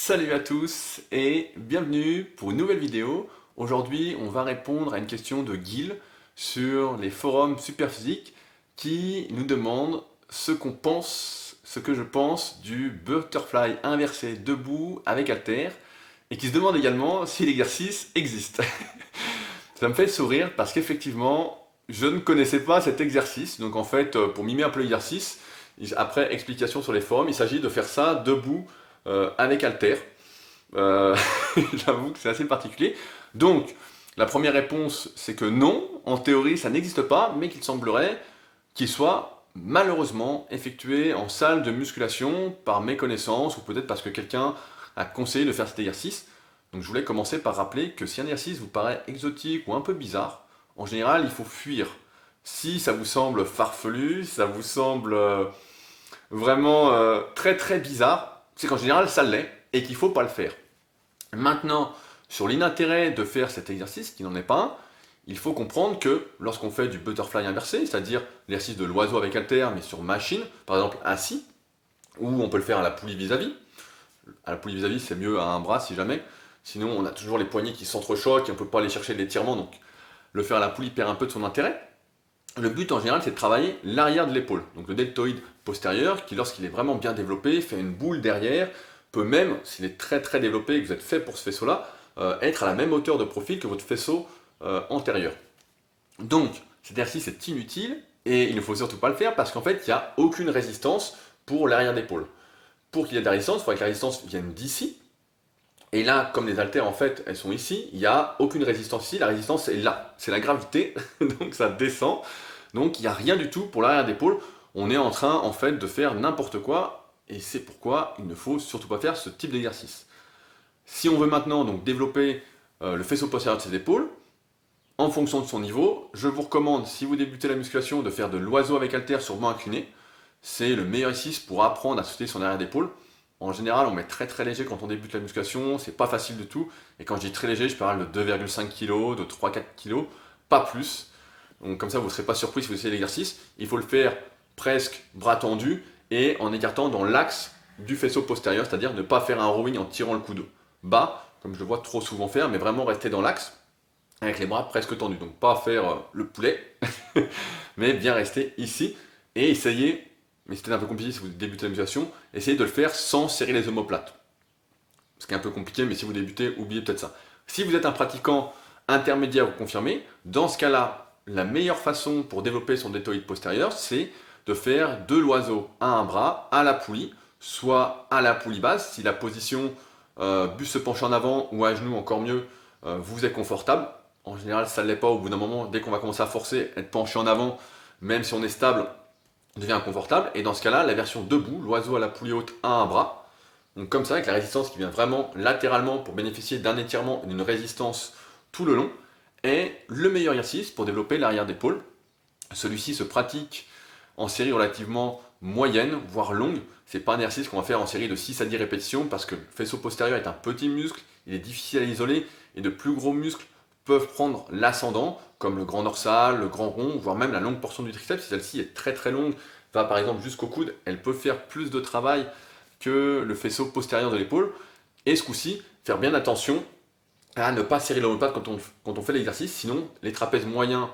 Salut à tous et bienvenue pour une nouvelle vidéo. Aujourd'hui, on va répondre à une question de Gil sur les forums Superphysique qui nous demande ce que je pense du butterfly inversé debout avec haltère et qui se demande également si l'exercice existe. Ça me fait sourire parce qu'effectivement, je ne connaissais pas cet exercice. Donc en fait, pour mimer un peu l'exercice, après explication sur les forums, il s'agit de faire ça debout avec haltère. Euh, J'avoue que c'est assez particulier. Donc, la première réponse, c'est que non, en théorie, ça n'existe pas, mais qu'il semblerait qu'il soit malheureusement effectué en salle de musculation par méconnaissance, ou peut-être parce que quelqu'un a conseillé de faire cet exercice. Donc je voulais commencer par rappeler que si un exercice vous paraît exotique ou un peu bizarre, en général, il faut fuir. Si ça vous semble farfelu, ça vous semble vraiment très très bizarre, c'est qu'en général ça l'est et qu'il ne faut pas le faire. Maintenant, sur l'inintérêt de faire cet exercice, qui n'en est pas un, il faut comprendre que lorsqu'on fait du butterfly inversé, c'est-à-dire l'exercice de l'oiseau avec haltère mais sur machine, par exemple assis, ou on peut le faire à la poulie vis-à-vis. À la poulie vis-à-vis, c'est mieux à un bras si jamais. Sinon, on a toujours les poignets qui s'entrechoquent et on ne peut pas aller chercher de l'étirement, donc le faire à la poulie perd un peu de son intérêt. Le but en général, c'est de travailler l'arrière de l'épaule, donc le deltoïde postérieur, qui lorsqu'il est vraiment bien développé, fait une boule derrière, peut même, s'il est très très développé et que vous êtes fait pour ce faisceau-là, être à la même hauteur de profil que votre faisceau antérieur. Donc, cet exercice est inutile et il ne faut surtout pas le faire parce qu'en fait, il n'y a aucune résistance pour l'arrière d'épaule. Pour qu'il y ait de la résistance, il faudrait que la résistance vienne d'ici. Et là, comme les haltères en fait, elles sont ici, il n'y a aucune résistance ici, la résistance est là. C'est la gravité, donc ça descend. Donc il n'y a rien du tout pour l'arrière d'épaule. On est en train en fait de faire n'importe quoi et c'est pourquoi il ne faut surtout pas faire ce type d'exercice. Si on veut maintenant donc développer le faisceau postérieur de ses épaules, en fonction de son niveau, je vous recommande, si vous débutez la musculation, de faire de l'oiseau avec haltère sur banc incliné. C'est le meilleur exercice pour apprendre à sauter son arrière d'épaule. En général, on met très très léger quand on débute la musculation, c'est pas facile du tout. Et quand je dis très léger, je parle de 2,5 kg, de 3-4 kg, pas plus. Donc comme ça, vous ne serez pas surpris si vous essayez l'exercice. Il faut le faire presque bras tendus et en écartant dans l'axe du faisceau postérieur, c'est-à-dire ne pas faire un rowing en tirant le coude bas, comme je le vois trop souvent faire, mais vraiment rester dans l'axe avec les bras presque tendus. Donc pas faire le poulet, mais bien rester ici et essayer, mais c'est peut-être un peu compliqué si vous débutez la musculation, essayez de le faire sans serrer les omoplates. Ce qui est un peu compliqué, mais si vous débutez, oubliez peut-être ça. Si vous êtes un pratiquant intermédiaire ou confirmé, dans ce cas-là, la meilleure façon pour développer son deltoïde postérieur, c'est de faire de l'oiseau à un bras, à la poulie, soit à la poulie basse, si la position buste se penche en avant ou à genoux encore mieux, vous êtes confortable. En général, ça ne l'est pas au bout d'un moment, dès qu'on va commencer à forcer, être penché en avant, même si on est stable, devient inconfortable. Et dans ce cas-là, la version debout, l'oiseau à la poulie haute à un bras, donc comme ça, avec la résistance qui vient vraiment latéralement pour bénéficier d'un étirement et d'une résistance tout le long, est le meilleur exercice pour développer l'arrière d'épaule. Celui-ci se pratique en série relativement moyenne, voire longue. C'est pas un exercice qu'on va faire en série de 6 à 10 répétitions parce que le faisceau postérieur est un petit muscle, il est difficile à isoler et de plus gros muscles peuvent prendre l'ascendant, comme le grand dorsal, le grand rond, voire même la longue portion du triceps. Si celle-ci est très très longue, va par exemple jusqu'au coude, elle peut faire plus de travail que le faisceau postérieur de l'épaule. Et ce coup-ci, faire bien attention à ne pas serrer l'omoplate quand on fait l'exercice, sinon les trapèzes moyens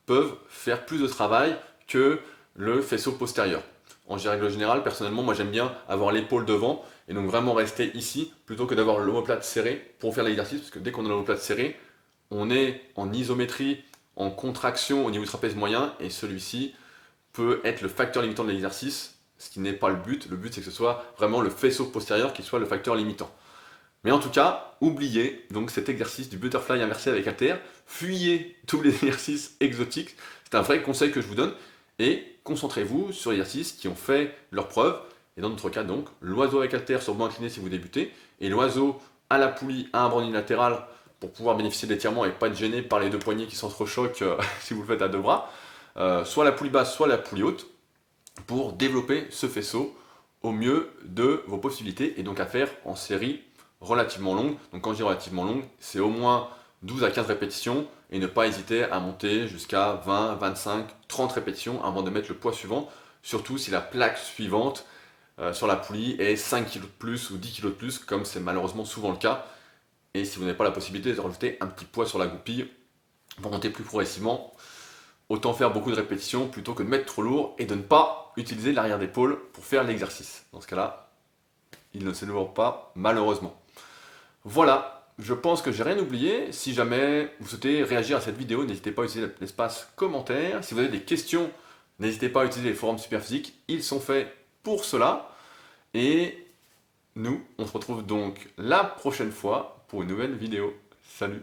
peuvent faire plus de travail que le faisceau postérieur. En règle générale, personnellement, moi j'aime bien avoir l'épaule devant et donc vraiment rester ici plutôt que d'avoir l'omoplate serrée pour faire l'exercice, parce que dès qu'on a l'omoplate serrée, on est en isométrie, en contraction au niveau du trapèze moyen et celui-ci peut être le facteur limitant de l'exercice, ce qui n'est pas le but. Le but c'est que ce soit vraiment le faisceau postérieur qui soit le facteur limitant. Mais en tout cas, oubliez donc cet exercice du butterfly inversé avec haltère, fuyez tous les exercices exotiques, c'est un vrai conseil que je vous donne, et concentrez-vous sur les exercices qui ont fait leur preuve, et dans notre cas donc, l'oiseau avec haltère sur banc incliné si vous débutez, et l'oiseau à la poulie à un bras unilatéral pour pouvoir bénéficier de l'étirement et pas être gêné par les deux poignets qui s'entrechoquent si vous le faites à deux bras, soit la poulie basse, soit la poulie haute, pour développer ce faisceau au mieux de vos possibilités, et donc à faire en série relativement longue. Donc quand je dis relativement longue, c'est au moins 12 à 15 répétitions et ne pas hésiter à monter jusqu'à 20, 25, 30 répétitions avant de mettre le poids suivant, surtout si la plaque suivante sur la poulie ait 5 kg de plus ou 10 kg de plus, comme c'est malheureusement souvent le cas. Et si vous n'avez pas la possibilité de rajouter un petit poids sur la goupille pour monter plus progressivement, autant faire beaucoup de répétitions plutôt que de mettre trop lourd et de ne pas utiliser l'arrière d'épaule pour faire l'exercice. Dans ce cas-là, il ne s'élève pas malheureusement. Voilà, je pense que j'ai rien oublié. Si jamais vous souhaitez réagir à cette vidéo, n'hésitez pas à utiliser l'espace commentaire. Si vous avez des questions, n'hésitez pas à utiliser les forums Superphysique, ils sont faits pour cela. Et nous, on se retrouve donc la prochaine fois pour une nouvelle vidéo. Salut!